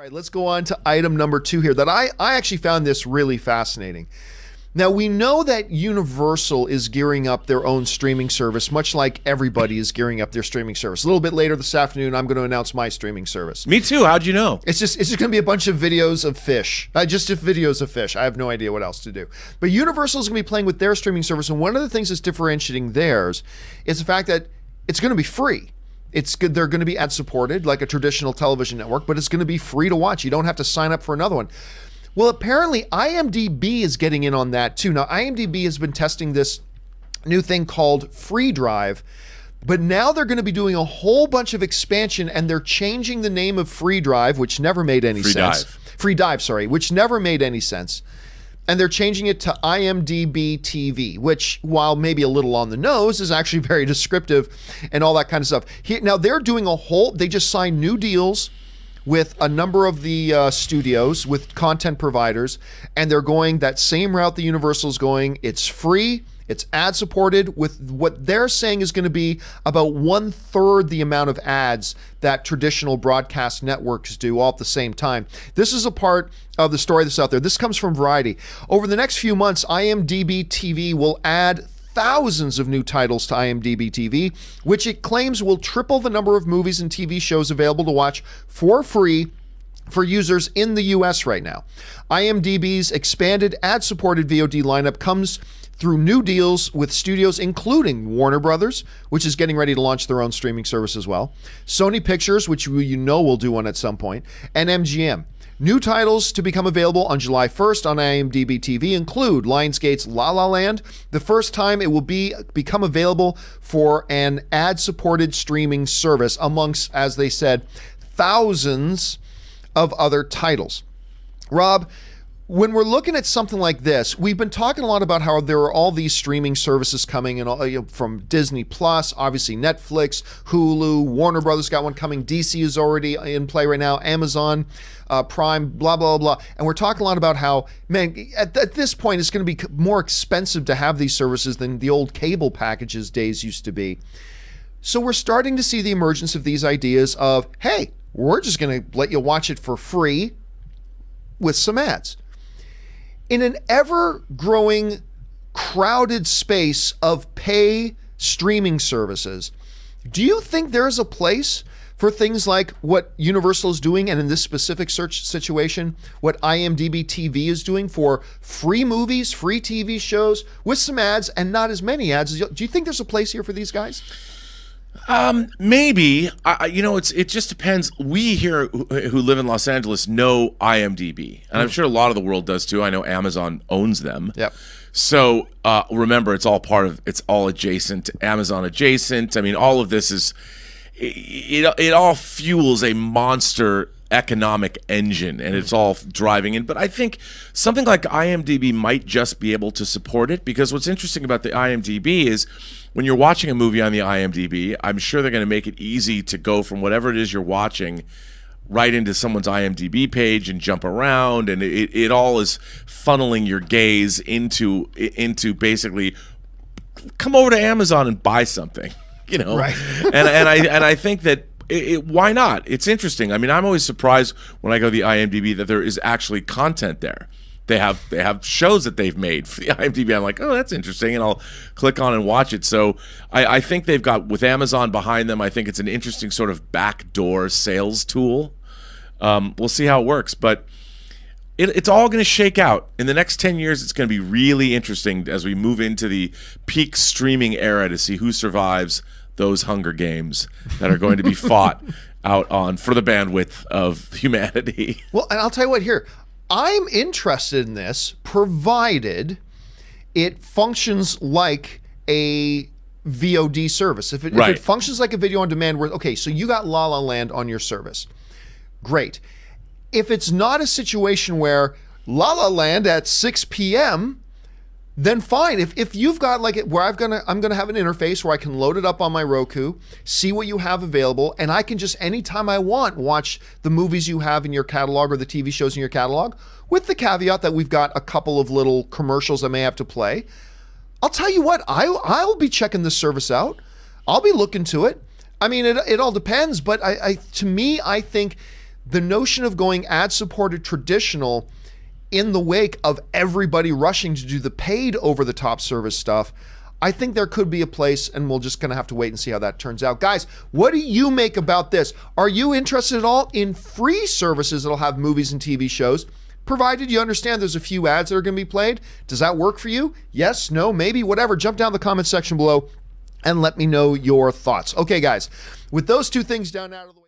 All right, let's go on to item number 2 here that I actually found this really fascinating. Now, we know that Universal is gearing up their own streaming service, much like everybody is gearing up their streaming service. A little bit later this afternoon, I'm going to announce my streaming service. Me too. How'd you know? It's just going to be a bunch of videos of fish. Just videos of fish. I have no idea what else to do. But Universal is going to be playing with their streaming service, and one of the things that's differentiating theirs is the fact that it's going to be free. It's good. They're going to be ad-supported like a traditional television network, but it's going to be free to watch. You don't have to sign up for another one. Well, apparently IMDb is getting in on that too. Now, IMDb has been testing this new thing called Free Drive, but now they're going to be doing a whole bunch of expansion, and they're changing the name of Free Drive, which never made any sense. Free Dive, sorry, which never made any sense. And they're changing it to IMDb TV, which, while maybe a little on the nose, is actually very descriptive and all that kind of stuff. Now, they're doing they just signed new deals with a number of the studios, with content providers, and they're going that same route the Universal's going. It's free, it's ad-supported, with what they're saying is going to be about 1/3 the amount of ads that traditional broadcast networks do all at the same time. This is a part of the story that's out there. This comes from Variety. Over the next few months, IMDb TV will add thousands of new titles to IMDb TV, which it claims will triple the number of movies and TV shows available to watch for free for users in the US right now. IMDb's expanded ad-supported VOD lineup comes through new deals with studios including Warner Brothers, which is getting ready to launch their own streaming service as well, Sony Pictures, which you know will do one at some point, and MGM. New titles to become available on July 1st on IMDb TV include Lionsgate's La La Land, the first time it will become available for an ad-supported streaming service amongst, as they said, thousands of other titles. Rob, when we're looking at something like this, we've been talking a lot about how there are all these streaming services coming, and from Disney Plus, obviously Netflix, Hulu, Warner Brothers got one coming, DC is already in play right now, Amazon Prime, blah, blah, blah. And we're talking a lot about how, man, at this point, it's going to be more expensive to have these services than the old cable packages days used to be. So we're starting to see the emergence of these ideas of, hey, we're just going to let you watch it for free with some ads. In an ever-growing, crowded space of pay streaming services, do you think there's a place for things like what Universal is doing, and in this specific search situation, what IMDb TV is doing for free movies, free TV shows, with some ads and not as many ads? Do you think there's a place here for these guys? Maybe. It just depends. We here who live in Los Angeles know IMDb, and I'm sure a lot of the world does too. I know Amazon owns them. Yep. So remember, it's all adjacent, Amazon adjacent. I mean, all of this is, it all fuels a monster economic engine, and it's all driving in. But I think something like IMDb might just be able to support it, because what's interesting about the IMDb is when you're watching a movie on the IMDb, I'm sure they're going to make it easy to go from whatever it is you're watching right into someone's IMDb page and jump around, and it all is funneling your gaze into basically come over to Amazon and buy something, Right. and I think that why not? It's interesting. I mean, I'm always surprised when I go to the IMDb that there is actually content there. They have shows that they've made for the IMDb. I'm like, oh, that's interesting, and I'll click on and watch it. So I think they've got, with Amazon behind them, I think it's an interesting sort of backdoor sales tool. We'll see how it works, but it's all going to shake out. In the next 10 years, it's going to be really interesting as we move into the peak streaming era to see who survives those Hunger Games that are going to be fought out on for the bandwidth of humanity. Well, and I'll tell you what here. I'm interested in this, provided it functions like a VOD service. If it functions like a video on demand, okay, so you got La La Land on your service. Great. If it's not a situation where La La Land at 6 p.m., then fine. If you've got where I'm gonna have an interface where I can load it up on my Roku, see what you have available, and I can just anytime I want watch the movies you have in your catalog or the TV shows in your catalog, with the caveat that we've got a couple of little commercials I may have to play. I'll tell you what, I'll be checking this service out. I'll be looking to it. I mean, it all depends, but to me, I think the notion of going ad-supported traditional in the wake of everybody rushing to do the paid over-the-top service stuff, I think there could be a place, and we're just going to have to wait and see how that turns out. Guys, what do you make about this? Are you interested at all in free services that'll have movies and TV shows, provided you understand there's a few ads that are going to be played? Does that work for you? Yes, no, maybe, whatever. Jump down in the comment section below and let me know your thoughts. Okay, guys, with those two things down out of the way.